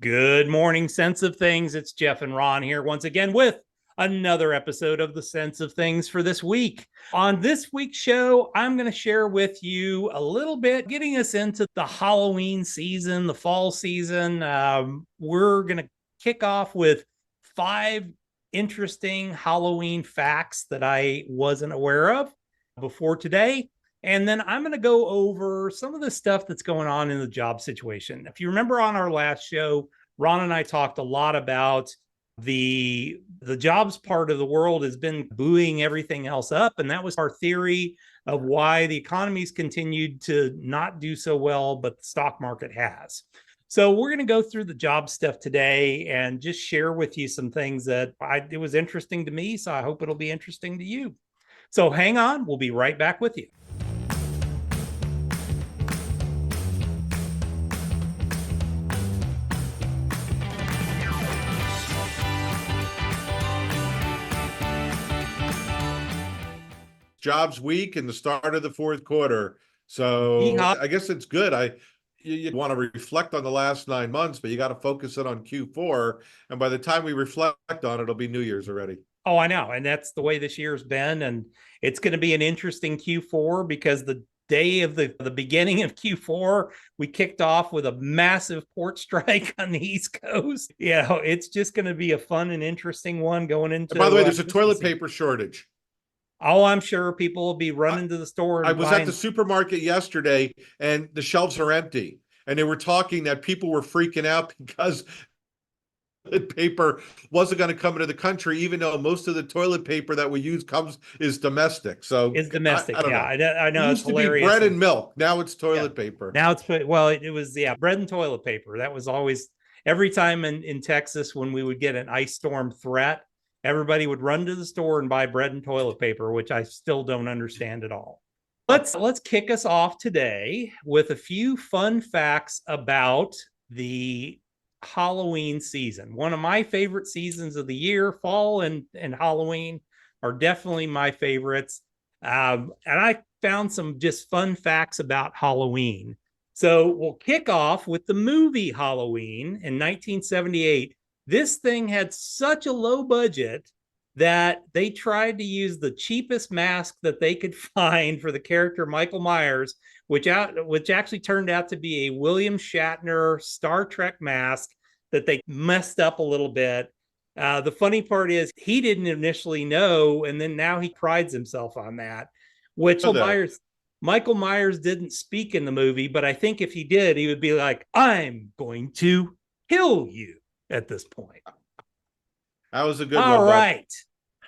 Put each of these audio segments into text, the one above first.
Good morning, Sense of Things. It's Jeff and Ron here once again with another episode of the Sense of Things for this week. On this week's show, I'm going to share with you a little bit, getting us into the Halloween season, the fall season. We're going to kick off with 5 interesting Halloween facts that I wasn't aware of before today. And then I'm going to go over some of the stuff that's going on in the job situation. If you remember on our last show, Ron and I talked a lot about the jobs part of the world has been buoying everything else up. And that was our theory of why the economies continued to not do so well, but the stock market has. So we're going to go through the job stuff today and just share with you some things that it was interesting to me. So I hope it'll be interesting to you. So hang on. We'll be right back with you. Jobs week and the start of the fourth quarter. So I guess it's good. You want to reflect on the last 9 months, but you got to focus it on Q4. And by the time we reflect on it, it'll be New Year's already. Oh, I know. And that's the way this year's been. And it's going to be an interesting Q4 because the day of the beginning of Q4, we kicked off with a massive port strike on the East Coast. It's just going to be a fun and interesting one going into. And by the way, there's a toilet paper shortage. Oh, I'm sure people will be running to the store. I was at the supermarket yesterday and the shelves are empty. And they were talking that people were freaking out because toilet paper wasn't going to come into the country, even though most of the toilet paper that we use is domestic. So it's domestic. I know. It used to be bread and milk. Now it's toilet paper. Now it was bread and toilet paper. That was always every time in Texas when we would get an ice storm threat. Everybody would run to the store and buy bread and toilet paper, which I still don't understand at all. Let's kick us off today with a few fun facts about the Halloween season. One of my favorite seasons of the year. Fall and Halloween are definitely my favorites. And I found some just fun facts about Halloween. So we'll kick off with the movie Halloween in 1978. This thing had such a low budget that they tried to use the cheapest mask that they could find for the character Michael Myers, which actually turned out to be a William Shatner Star Trek mask that they messed up a little bit. The funny part is he didn't initially know, and then now he prides himself on that. Michael Myers didn't speak in the movie, but I think if he did, he would be like, "I'm going to kill you." At this point. That was a good one. All right.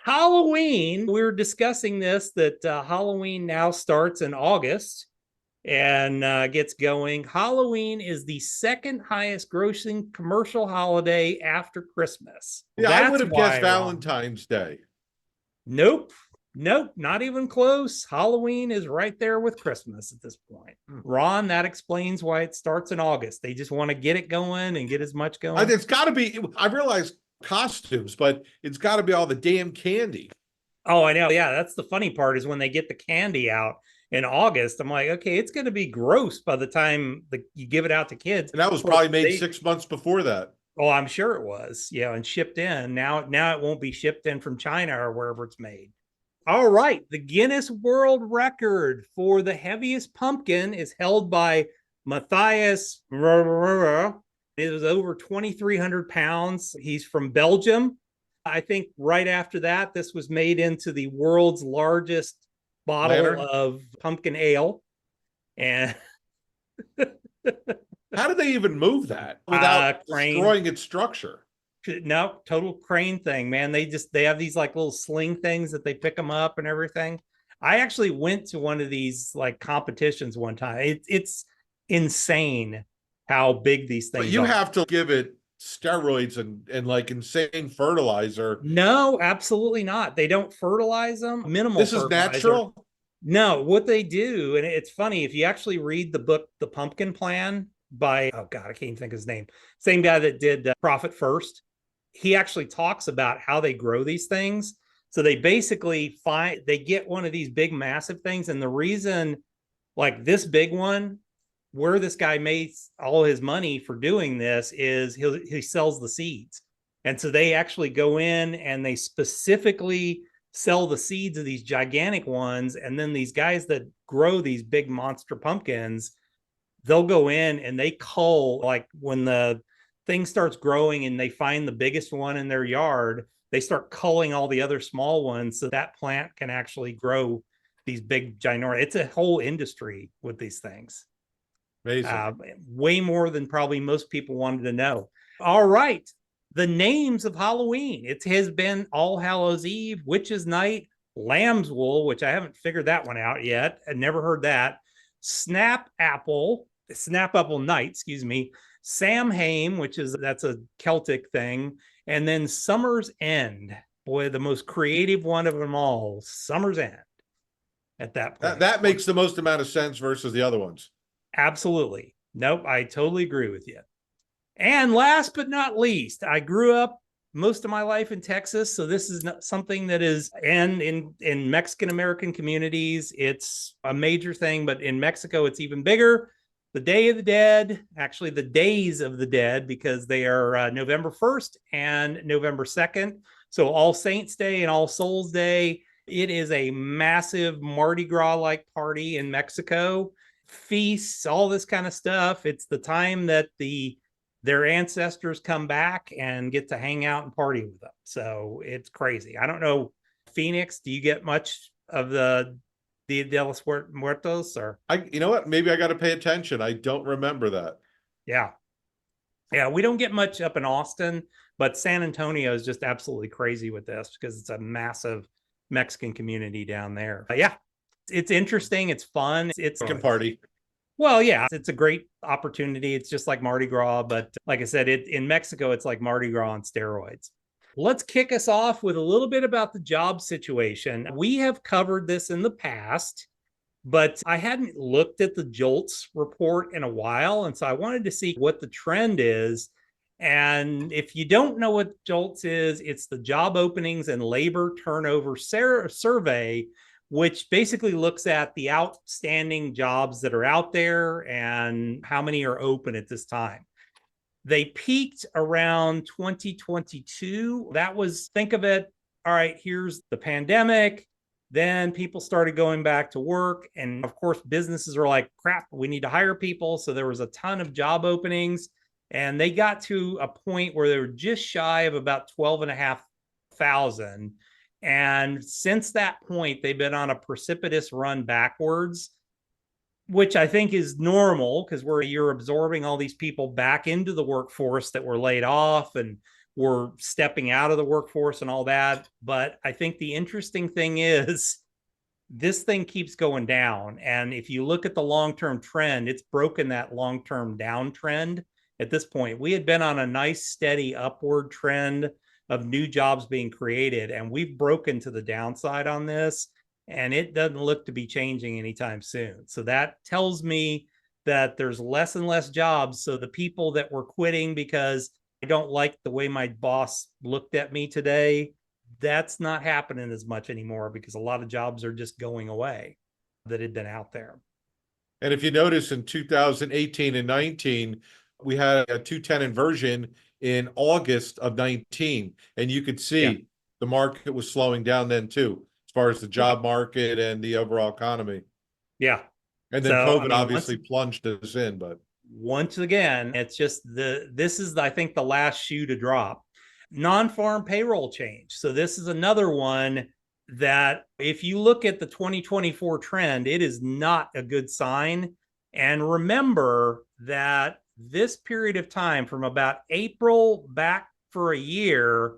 Halloween, we were discussing this, that Halloween now starts in August and gets going. Halloween is the second highest grossing commercial holiday after Christmas. Yeah, I would have guessed Valentine's Day. Nope, not even close. Halloween is right there with Christmas at this point. Ron, that explains why it starts in August. They just want to get it going and get as much going. It's got to be, I realize costumes, but it's got to be all the damn candy. Oh, I know. Yeah, that's the funny part is when they get the candy out in August, I'm like, okay, it's going to be gross by the time you give it out to kids. And that was probably made 6 months before that. Oh, I'm sure it was. Yeah, and shipped in. Now it won't be shipped in from China or wherever it's made. All right, the Guinness World Record for the heaviest pumpkin is held by Matthias. It was over 2,300 pounds. He's from Belgium. I think right after that, this was made into the world's largest bottle of pumpkin ale. And how did they even move that without destroying its structure? No, total crane thing, man. They have these like little sling things that they pick them up and everything. I actually went to one of these like competitions one time. It's insane how big these things are. But you have to give it steroids and like insane fertilizer. No, absolutely not. They don't fertilize them. Minimal. This is natural? No, what they do, and it's funny, if you actually read the book, The Pumpkin Plan by, oh God, I can't even think of his name. Same guy that did Profit First. He actually talks about how they grow these things. So they basically they get one of these big, massive things. And the reason like this big one where this guy makes all his money for doing this is he sells the seeds. And so they actually go in and they specifically sell the seeds of these gigantic ones. And then these guys that grow these big monster pumpkins, they'll go in and they cull, like when the thing starts growing and they find the biggest one in their yard, they start culling all the other small ones so that plant can actually grow these big ginormous. It's a whole industry with these things. Amazing. Way more than probably most people wanted to know. All right. The names of Halloween. It has been All Hallows Eve, Witches' Night, Lamb's Wool, which I haven't figured that one out yet. I never heard that. Snap Apple Night, excuse me. Samhain, that's a Celtic thing. And then Summer's End. Boy, the most creative one of them all. Summer's End at that point. That makes the most amount of sense versus the other ones. Absolutely. Nope, I totally agree with you. And last but not least, I grew up most of my life in Texas, so this is not something that is, and in Mexican American communities, it's a major thing, but in Mexico, it's even bigger. The Day of the Dead, actually the Days of the Dead, because they are November 1st and November 2nd. So All Saints Day and All Souls Day. It is a massive Mardi Gras-like party in Mexico. Feasts, all this kind of stuff. It's the time that their ancestors come back and get to hang out and party with them. So it's crazy. I don't know, Phoenix, do you get much of the Dia de los Muertos? Or You know what? Maybe I got to pay attention. I don't remember that. yeah, we don't get much up in Austin, but San Antonio is just absolutely crazy with this because it's a massive Mexican community down there. But yeah, it's interesting. It's fun. It's Mexican party. Well, yeah, it's a great opportunity. It's just like Mardi Gras, but like I said, in Mexico, it's like Mardi Gras on steroids. Let's kick us off with a little bit about the job situation. We have covered this in the past, but I hadn't looked at the JOLTS report in a while. And so I wanted to see what the trend is. And if you don't know what JOLTS is, it's the Job Openings and Labor Turnover Survey, which basically looks at the outstanding jobs that are out there and how many are open at this time. They peaked around 2022. That was, think of it, all right, here's the pandemic. Then people started going back to work. And of course, businesses are like, crap, we need to hire people. So there was a ton of job openings. And they got to a point where they were just shy of about 12,500. And since that point, they've been on a precipitous run backwards, which I think is normal because you're absorbing all these people back into the workforce that were laid off and were stepping out of the workforce and all that. But I think the interesting thing is this thing keeps going down. And if you look at the long-term trend, it's broken that long-term downtrend at this point. We had been on a nice, steady upward trend of new jobs being created, and we've broken to the downside on this, and it doesn't look to be changing anytime soon. So that tells me that there's less and less jobs. So the people that were quitting because I don't like the way my boss looked at me today, that's not happening as much anymore because a lot of jobs are just going away that had been out there. And if you notice in 2018 and 19, we had a 210 inversion in August of 19, and you could see the market was slowing down then too, as far as the job market and the overall economy. Yeah. And then COVID obviously plunged us in, but once again, it's just this is, I think, the last shoe to drop. Non-farm payroll change. So this is another one that if you look at the 2024 trend, it is not a good sign. And remember that this period of time from about April back for a year,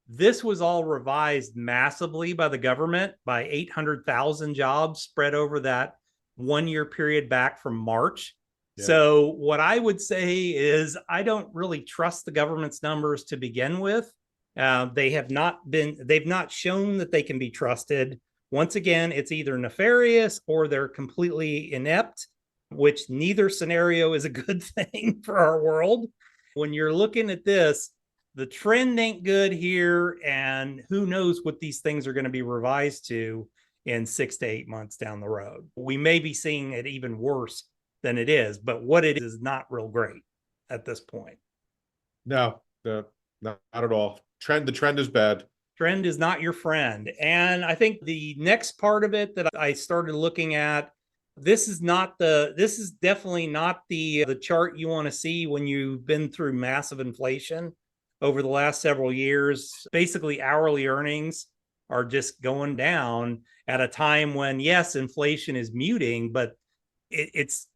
this was all revised massively by the government by 800,000 jobs spread over that 1 year period back from March. Yeah. So what I would say is I don't really trust the government's numbers to begin with. They've not shown that they can be trusted. Once again, it's either nefarious or they're completely inept, which neither scenario is a good thing for our world. When you're looking at this, the trend ain't good here, and who knows what these things are going to be revised to in 6 to 8 months down the road. We may be seeing it even worse than it is. But what it is not real great at this point. No, not at all. The trend is bad. Trend is not your friend. And I think the next part of it that I started looking at, this is definitely not the chart you want to see when you've been through massive inflation over the last several years. Basically, hourly earnings are just going down at a time when, yes, inflation is muting, but it's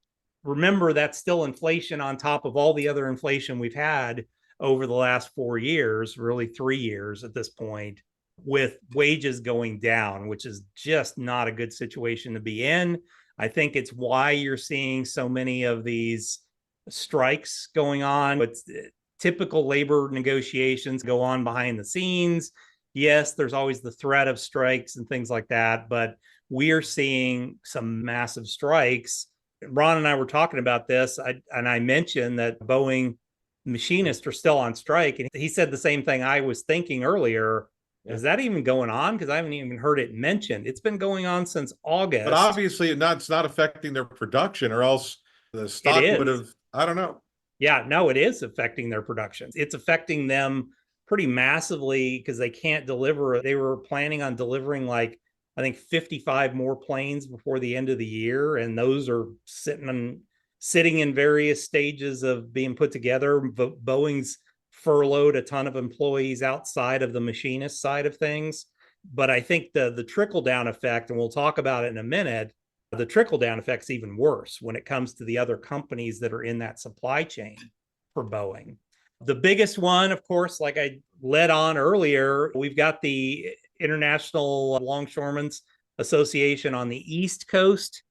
remember that's still inflation on top of all the other inflation we've had over the last 4 years, really 3 years at this point, with wages going down, which is just not a good situation to be in. I think it's why you're seeing so many of these strikes going on. It's typical labor negotiations go on behind the scenes. Yes, there's always the threat of strikes and things like that, but we are seeing some massive strikes. Ron and I were talking about this, and I mentioned that Boeing machinists are still on strike. And he said the same thing I was thinking earlier. Yeah. Is that even going on? Because I haven't even heard it mentioned. It's been going on since August. But obviously it's not affecting their production, or else the stock would have, I don't know. Yeah, no, it is affecting their production. It's affecting them pretty massively because they can't deliver. They were planning on delivering like, I think 55 more planes before the end of the year. And those are sitting in various stages of being put together. Boeing's furloughed a ton of employees outside of the machinist side of things. But I think the trickle down effect, and we'll talk about it in a minute, the trickle down effect's even worse when it comes to the other companies that are in that supply chain for Boeing. The biggest one, of course, like I led on earlier, we've got the International Longshoremen's Association on the East Coast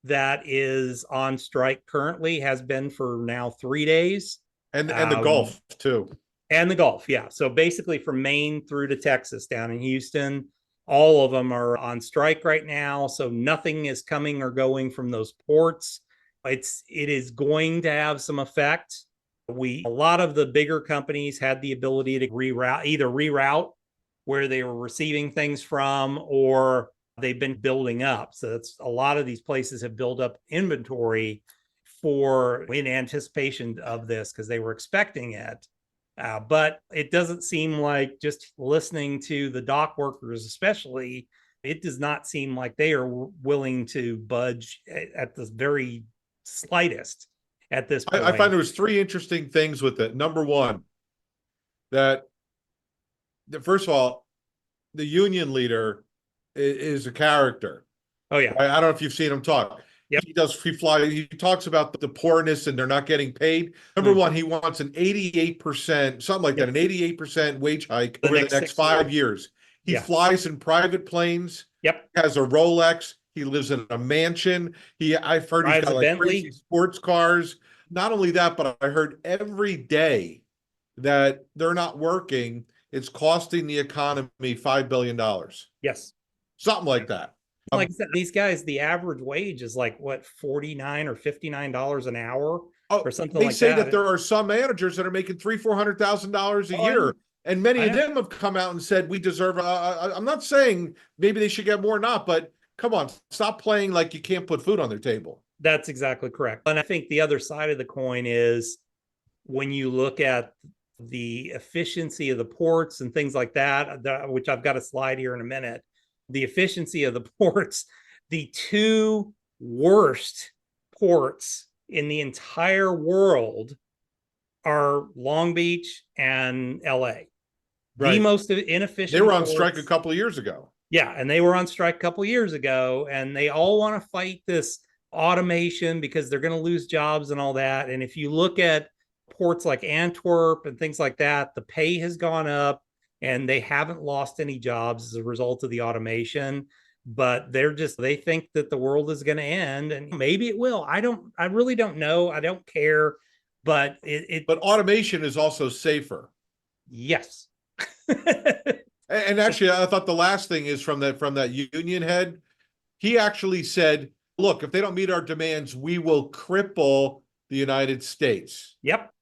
that is on strike currently, has been for now 3 days. And the Gulf too. And the Gulf, yeah. So basically from Maine through to Texas down in Houston, all of them are on strike right now. So nothing is coming or going from those ports. It is going to have some effect. A lot of the bigger companies had the ability to reroute where they were receiving things from, or they've been building up. So that's a lot of these places have built up inventory in anticipation of this because they were expecting it. But it doesn't seem like, just listening to the dock workers especially, it does not seem like they are willing to budge at the very slightest at this point. I find there was 3 interesting things with it. Number one, that first of all, the union leader is a character. Oh yeah. I don't know if you've seen him talk. Yep. He talks about the poorness and they're not getting paid. Number one, he wants an 88%, something like that, an 88% wage hike over the next 5 years. He flies in private planes. Yep. Has a Rolex. He lives in a mansion. I've heard he's got like crazy sports cars. Not only that, but I heard every day that they're not working, it's costing the economy $5 billion. Yes. Something like that. Like I said, these guys, the average wage is like what, $49 or $59 an hour or something like that. They say that there are some managers that are making $300,000-$400,000 a year. And many of them have come out and said, we deserve, I'm not saying maybe they should get more or not, but come on, stop playing like you can't put food on their table. That's exactly correct. And I think the other side of the coin is when you look at the efficiency of the ports and things like that, which I've got a slide here in a minute, the efficiency of the ports, the 2 worst ports in the entire world are Long Beach and LA. Right. The most inefficient. They were on strike a couple of years ago. Yeah, and they were on strike a couple of years ago, and they all want to fight this automation because they're going to lose jobs and all that. And if you look at ports like Antwerp and things like that, the pay has gone up and they haven't lost any jobs as a result of the automation. But they think that the world is going to end, and maybe it will. I really don't know. I don't care. But but automation is also safer. Yes. And actually, I thought the last thing is from that union head. He actually said, look, if they don't meet our demands, we will cripple the United States. Yep.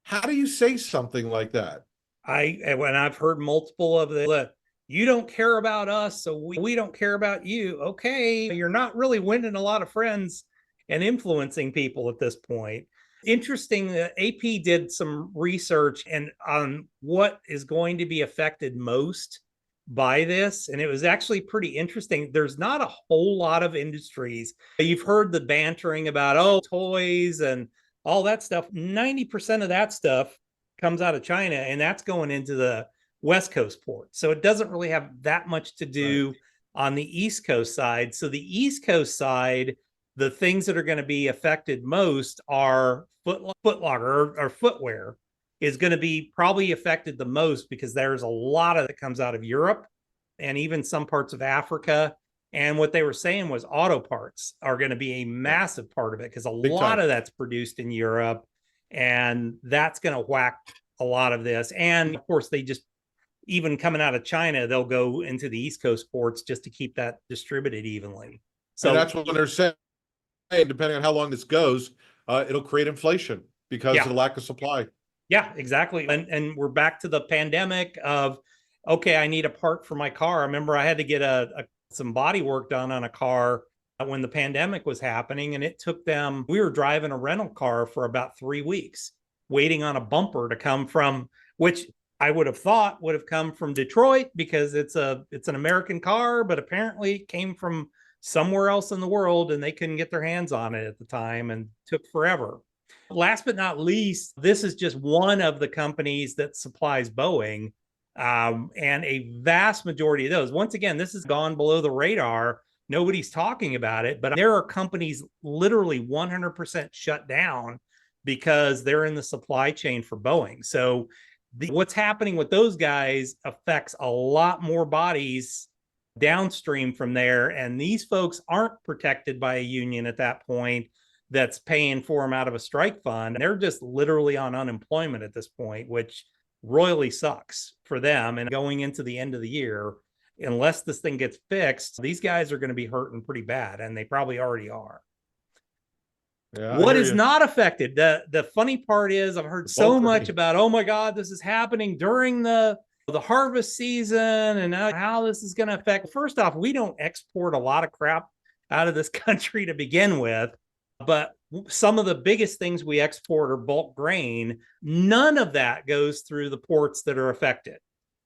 How do you say something like that? When I've heard multiple of the, you don't care about us, so we don't care about you. Okay, you're not really winning a lot of friends and influencing people at this point. Interesting, AP did some research and on what is going to be affected most by this, and it was actually pretty interesting. There's not a whole lot of industries. You've heard the bantering about, oh, toys and all that stuff. 90% of that stuff comes out of China, and that's going into the West Coast port. So it doesn't really have that much to do on the East Coast side. So the East Coast side, the things that are going to be affected most are footlocker or footwear is going to be probably affected the most because there's a lot of that comes out of Europe and even some parts of Africa. And what they were saying was auto parts are going to be a massive part of it because a lot of that's produced in Europe, and that's going to whack a lot of this. And of course, they just, even coming out of China, they'll go into the East Coast ports just to keep that distributed evenly. So and that's what they're saying. Depending on how long this goes, it'll create inflation because of the lack of supply. Yeah, exactly. And we're back to the pandemic of, okay, I need a part for my car. I remember I had to get some body work done on a car when the pandemic was happening, and it took them, we were driving a rental car for about 3 weeks, waiting on a bumper to come from, which I would have thought would have come from Detroit because it's an American car, but apparently it came from somewhere else in the world and they couldn't get their hands on it at the time and took forever. Last but not least, this is just one of the companies that supplies Boeing. And a vast majority of those, once again, this has gone below the radar. Nobody's talking about it, but there are companies literally 100% shut down because they're in the supply chain for Boeing. So what's happening with those guys affects a lot more bodies downstream from there. And these folks aren't protected by a union at that point that's paying for them out of a strike fund. They're just literally on unemployment at this point, which royally sucks for them. And going into the end of the year, unless this thing gets fixed, these guys are going to be hurting pretty bad, and they probably already are. Yeah, what is not affected? The funny part is I've heard so much about, oh my God, this is happening during the harvest season and how this is going to affect. First off, we don't export a lot of crap out of this country to begin with, but some of the biggest things we export are bulk grain. None of that goes through the ports that are affected.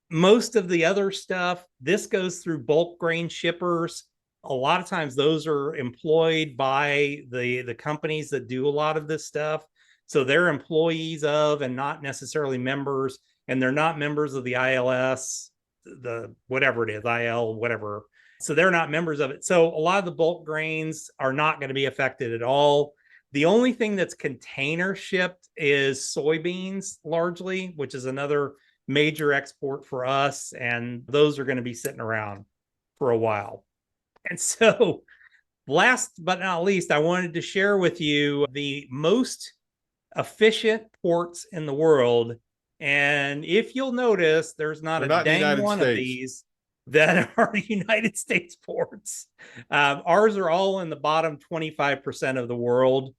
Most of the other stuff, this goes through bulk grain shippers. A lot of times those are employed by the companies that do a lot of this stuff. So they're employees of and not necessarily members, and they're not members of the ILS, the whatever it is, IL, whatever. So they're not members of it. So a lot of the bulk grains are not going to be affected at all. The only thing that's container shipped is soybeans largely, which is another major export for us. And those are going to be sitting around for a while. And so last but not least, I wanted to share with you the most efficient ports in the world. And if you'll notice, there's not a dang one of these that are United States ports. Ours are all in the bottom 25% of the world.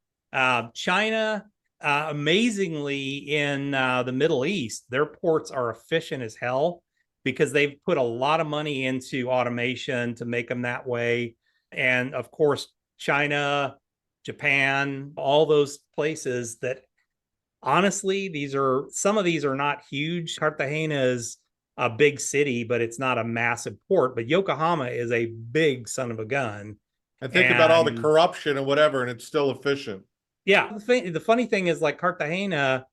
China, amazingly, in the Middle East, their ports are efficient as hell because they've put a lot of money into automation to make them that way. And of course, China, Japan, all those places that honestly, some of these are not huge. Cartagena is a big city, but it's not a massive port. But Yokohama is a big son of a gun. And think about all the corruption and whatever, and it's still efficient. Yeah. The funny thing is, like Cartagena,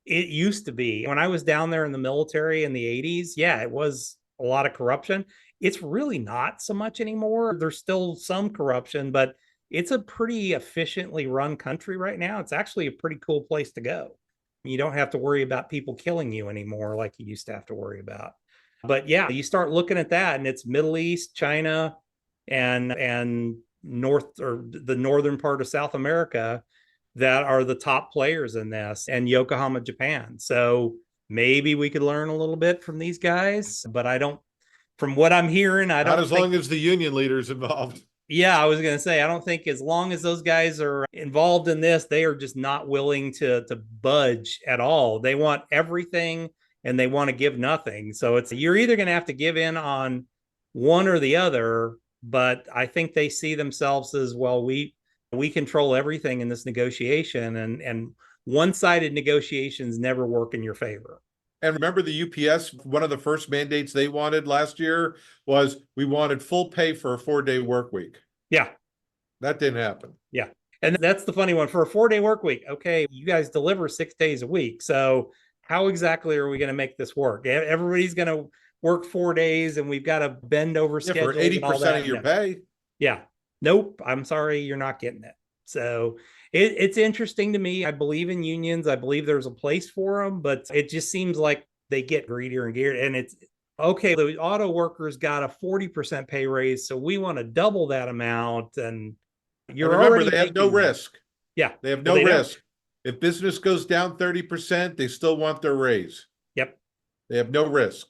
it used to be, when I was down there in the military in the 80s, yeah, it was a lot of corruption. It's really not so much anymore. There's still some corruption, but it's a pretty efficiently run country right now. It's actually a pretty cool place to go. You don't have to worry about people killing you anymore like you used to have to worry about. But yeah, you start looking at that, and it's Middle East, China, and north, or the northern part of South America, that are the top players in this, and Yokohama, Japan. So maybe we could learn a little bit from these guys, but I don't, from what I'm hearing, I don't think, as long as the union leader's involved. Yeah, I was going to say, I don't think as long as those guys are involved in this, they are just not willing to budge at all. They want everything and they want to give nothing. So you're either going to have to give in on one or the other, but I think they see themselves as, well, We control everything in this negotiation, and one-sided negotiations never work in your favor. And remember the UPS, one of the first mandates they wanted last year was we wanted full pay for a 4-day work week. Yeah. That didn't happen. Yeah. And that's the funny one for a 4-day work week. Okay, you guys deliver 6 days a week. So how exactly are we going to make this work? Everybody's going to work 4 days and we've got to bend over schedules for 80% of your pay. Yeah. Nope. I'm sorry, you're not getting it. So it's interesting to me. I believe in unions. I believe there's a place for them, but it just seems like they get greedier and greedier. And it's okay. The auto workers got a 40% pay raise, so we want to double that amount. And you're remember, already they have no risk. Yeah. They have no risk. If business goes down 30%, they still want their raise. Yep. They have no risk.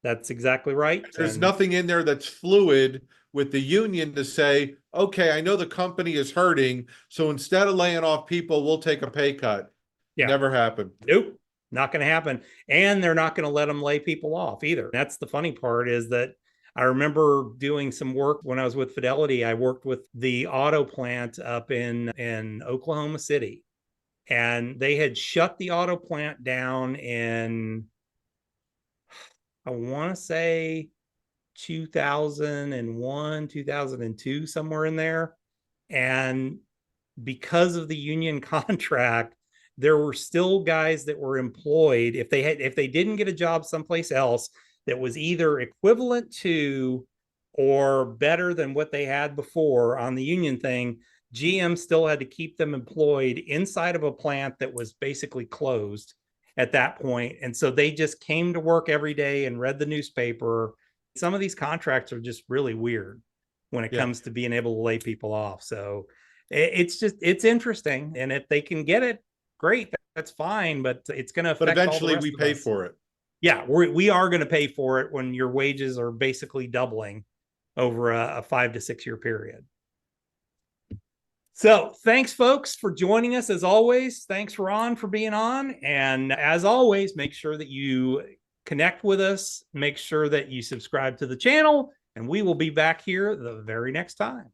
That's exactly right. There's nothing in there that's fluid with the union to say, okay, I know the company is hurting, so instead of laying off people, we'll take a pay cut. Yeah. Never happened. Nope, not going to happen. And they're not going to let them lay people off either. That's the funny part, is that I remember doing some work when I was with Fidelity. I worked with the auto plant up in Oklahoma City, and they had shut the auto plant down in, I want to say 2001, 2002, somewhere in there. And because of the union contract, there were still guys that were employed. If they didn't get a job someplace else that was either equivalent to or better than what they had before on the union thing, GM still had to keep them employed inside of a plant that was basically closed at that point. And so they just came to work every day and read the newspaper. Some of these contracts are just really weird when it comes to being able to lay people off. So it's interesting. And if they can get it, great, that's fine. But it's going to affect. But eventually we pay for it. Yeah, we are going to pay for it when your wages are basically doubling over a 5 to 6 year period. So thanks, folks, for joining us. As always, thanks, Ron, for being on. And as always, make sure that you connect with us. Make sure that you subscribe to the channel, and we will be back here the very next time.